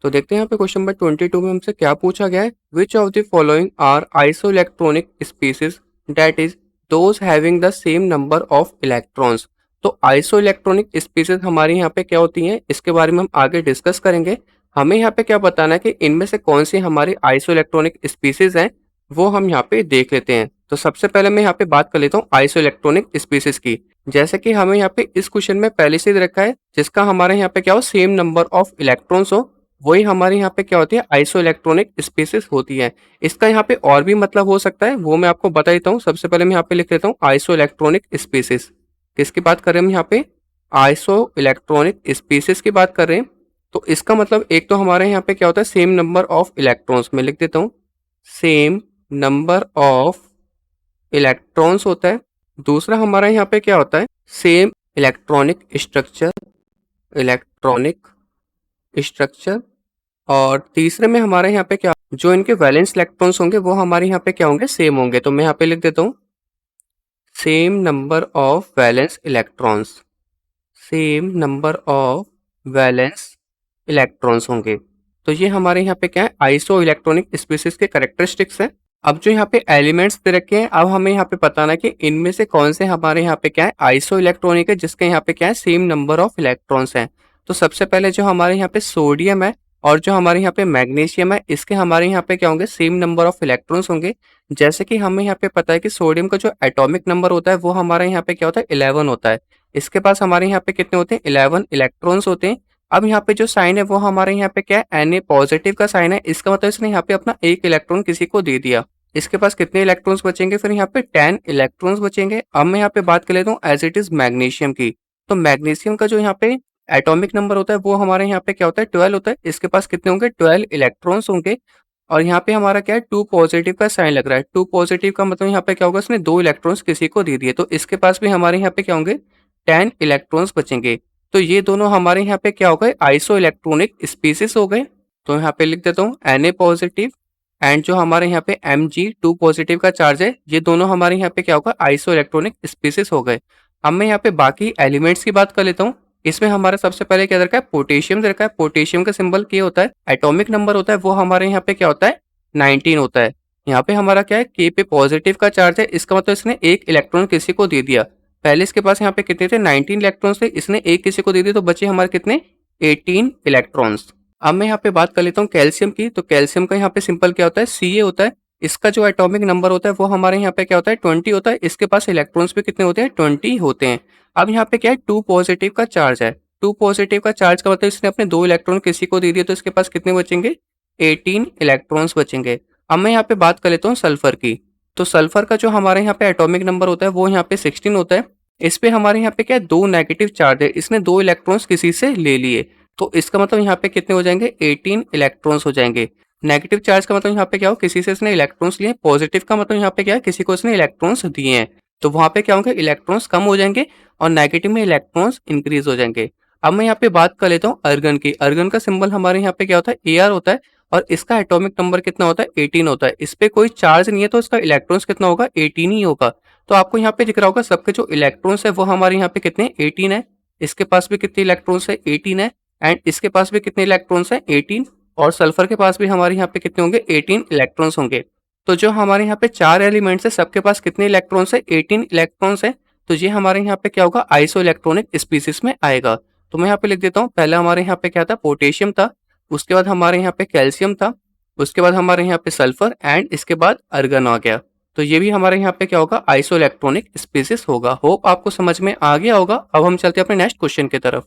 तो देखते हैं यहाँ पे क्वेश्चन नंबर 22 में हमसे क्या पूछा गया है। Which of the following are isoelectronic species that is those having the same number of electrons. तो आइसोइलेक्ट्रॉनिक स्पीसीज हमारी यहाँ पे क्या होती हैं, इसके बारे में हम आगे डिस्कस करेंगे। हमें यहाँ पे क्या बताना है कि इनमें से कौन सी हमारी आइसोइलेक्ट्रॉनिक स्पीसीज हैं, वो हम यहाँ पे देख लेते हैं। तो सबसे पहले मैं यहाँ पे बात कर लेता हूँ आइसोइलेक्ट्रॉनिक स्पीसीज की। जैसे कि हमें यहाँ पे इस क्वेश्चन में पहले से ही रखा है, जिसका हमारे यहाँ पे क्या हो, सेम नंबर ऑफ इलेक्ट्रॉन्स हो, वही हमारे यहाँ पे क्या होती है, आइसोइलेक्ट्रॉनिक स्पीसीज होती है। इसका यहाँ पे और भी मतलब हो सकता है, वो मैं आपको बता देता हूँ। सबसे पहले मैं यहाँ पे लिख लेता हूँ आइसोइलेक्ट्रॉनिक स्पीसीज। किसकी बात कर रहे हैं हम यहाँ पे, आइसोइलेक्ट्रॉनिक स्पीसीज की बात कर रहे हैं। तो इसका मतलब एक तो हमारे यहाँ पे क्या होता है, सेम नंबर ऑफ इलेक्ट्रॉन्स, में लिख देता हूँ सेम नंबर ऑफ इलेक्ट्रॉन्स होता है। दूसरा हमारा यहाँ पे क्या होता है, same electronic structure, electronic structure. और तीसरे में हमारे यहाँ पे क्या, जो इनके वैलेंस इलेक्ट्रॉन्स होंगे वो हमारे यहाँ पे क्या होंगे, सेम होंगे। तो मैं यहाँ पे लिख देता हूँ same number of valence electrons, same number of valence electrons होंगे। तो ये हमारे यहाँ पे क्या है, आइसो इलेक्ट्रॉनिक स्पीसीज के कैरेक्टरिस्टिक्स हैं। अब जो यहाँ पे एलिमेंट्स दे रखे हैं, अब हमें यहाँ पे बताना है कि इनमें से कौन से हमारे यहाँ पे क्या है, आइसो इलेक्ट्रॉनिक है, जिसके यहाँ पे क्या है, सेम नंबर ऑफ इलेक्ट्रॉन्स हैं। तो सबसे पहले जो हमारे यहाँ पे सोडियम है और जो हमारे यहाँ पे मैग्नीशियम है, इसके हमारे यहाँ पे क्या होंगे, सेम नंबर ऑफ इलेक्ट्रॉन्स होंगे। जैसे कि हमें यहाँ पे पता है कि सोडियम का जो एटॉमिक नंबर होता है वो हमारे यहाँ पे क्या होता है, 11 होता है। इसके पास हमारे यहाँ पे कितने होते हैं, 11 इलेक्ट्रॉन्स होते हैं। अब यहाँ पे जो साइन है वो हमारे यहाँ पे क्या है, Na पॉजिटिव का साइन है। इसका मतलब इसने यहाँ पे अपना एक इलेक्ट्रॉन किसी को दे दिया। इसके पास कितने इलेक्ट्रॉन्स बचेंगे, फिर यहाँ पे 10 इलेक्ट्रॉन्स बचेंगे। अब मैं यहाँ पे बात कर लेता हूँ एज इट इज मैग्नीशियम की। तो मैग्नीशियम का जो यहाँ पे एटॉमिक नंबर होता है वो हमारे यहाँ पे क्या होता है, 12 होता है। इसके पास कितने होंगे, 12 इलेक्ट्रॉन्स होंगे। और यहाँ पे हमारा क्या है, 2 पॉजिटिव का साइन लग रहा है। 2 पॉजिटिव का मतलब यहाँ पे क्या होगा, इसने 2 इलेक्ट्रॉन्स किसी को दे दिए। तो इसके पास भी हमारे यहाँ पे क्या होंगे, 10 इलेक्ट्रॉन्स बचेंगे। तो ये दोनों हमारे यहाँ पे क्या हो गए, आइसो इलेक्ट्रॉनिक स्पीसीज हो गए। तो यहाँ पे लिख देता हूँ Na पॉजिटिव एंड जो हमारे यहाँ पे Mg2 पॉजिटिव का चार्ज है, ये दोनों हमारे यहाँ पे क्या होगा, आइसो इलेक्ट्रॉनिक स्पीसीज हो गए। अब मैं यहाँ पे बाकी एलिमेंट्स की बात कर लेता हूँ। इसमें हमारा सबसे पहले क्या रखा है, पोटेशियम रखा है। पोटेशियम का सिंबल क्या होता है, एटॉमिक नंबर होता है वो हमारे यहाँ पे क्या होता है, 19 होता है। यहाँ पे हमारा क्या है, K पे पॉजिटिव का चार्ज है। इसका मतलब इसने एक इलेक्ट्रॉन किसी को दे दिया। पहले इसके पास यहाँ पे कितने थे, 19 इलेक्ट्रॉन्स थे, इसने एक किसी को दे दिया, तो बचे हमारे कितने, 18 इलेक्ट्रॉन्स। अब मैं यहाँ पे बात कर लेता हूँ कैल्शियम की। तो कैल्शियम का यहाँ पे सिंपल क्या होता है, Ca होता है। इसका जो एटॉमिक नंबर होता है वो हमारे यहाँ पे क्या होता है, 20 होता है। इसके पास इलेक्ट्रॉन्स भी कितने होते हैं, 20 होते हैं। अब यहाँ पे क्या है, 2 पॉजिटिव का चार्ज है। 2 पॉजिटिव का चार्ज का मतलब इसने अपने 2 इलेक्ट्रॉन किसी को दे दिए, तो इसके पास कितने बचेंगे, 18 इलेक्ट्रॉन्स बचेंगे। अब मैं यहाँ पे बात कर लेता हूँ सल्फर की। तो सल्फर का जो हमारे यहाँ पे एटॉमिक नंबर होता है वो यहाँ पे 16 होता है। इस पे हमारे यहाँ पे क्या है, 2 नेगेटिव चार्ज है। इसने 2 इलेक्ट्रॉन्स किसी से ले लिए, तो इसका मतलब यहाँ पे कितने हो जाएंगे, 18 इलेक्ट्रॉन्स हो जाएंगे। नेगेटिव चार्ज का मतलब यहाँ पे क्या हो, किसी से इसने इलेक्ट्रॉन्स लिए। पॉजिटिव का मतलब यहाँ पे क्या है, किसी को इसने इलेक्ट्रॉन्स दिए हैं। तो वहां पे क्या होंगे, इलेक्ट्रॉन्स कम हो जाएंगे और नेगेटिव में इलेक्ट्रॉन्स इंक्रीज हो जाएंगे। अब मैं यहाँ पे बात कर लेता हूँ अर्गन की। अर्गन का सिंबल हमारे यहाँ पे क्या होता है, Ar होता है। और इसका एटॉमिक नंबर कितना होता है, 18 होता है। इस पे कोई चार्ज नहीं है, तो इसका इलेक्ट्रॉन्स कितना होगा, 18 ही होगा। तो आपको यहाँ पे दिख रहा होगा सबके जो इलेक्ट्रॉन्स है वो हमारे यहाँ पे कितने, 18 है। इसके पास भी कितने इलेक्ट्रॉन्स है, 18 है। एंड इसके पास भी कितने इलेक्ट्रॉन्स हैं, 18। और सल्फर के पास भी हमारे यहाँ पे कितने होंगे, 18 इलेक्ट्रॉन्स होंगे। तो जो हमारे यहाँ पे 4 एलिमेंट्स है, सबके पास कितने इलेक्ट्रॉन्स है, 18 इलेक्ट्रॉन्स है। तो ये हमारे यहाँ पे क्या होगा, आइसो इलेक्ट्रॉनिक स्पीसीज में आएगा। तो मैं यहाँ पे लिख देता हूँ, पहला हमारे यहाँ पे क्या था, पोटेशियम था। उसके बाद हमारे यहाँ पे कैल्शियम था। उसके बाद हमारे यहाँ पे सल्फर एंड इसके बाद अर्गन आ गया। तो ये भी हमारे यहाँ पे क्या होगा, आइसो इलेक्ट्रॉनिक स्पीसीज होगा। होप आपको समझ में आ गया होगा। अब हम चलते हैं अपने नेक्स्ट क्वेश्चन की तरफ।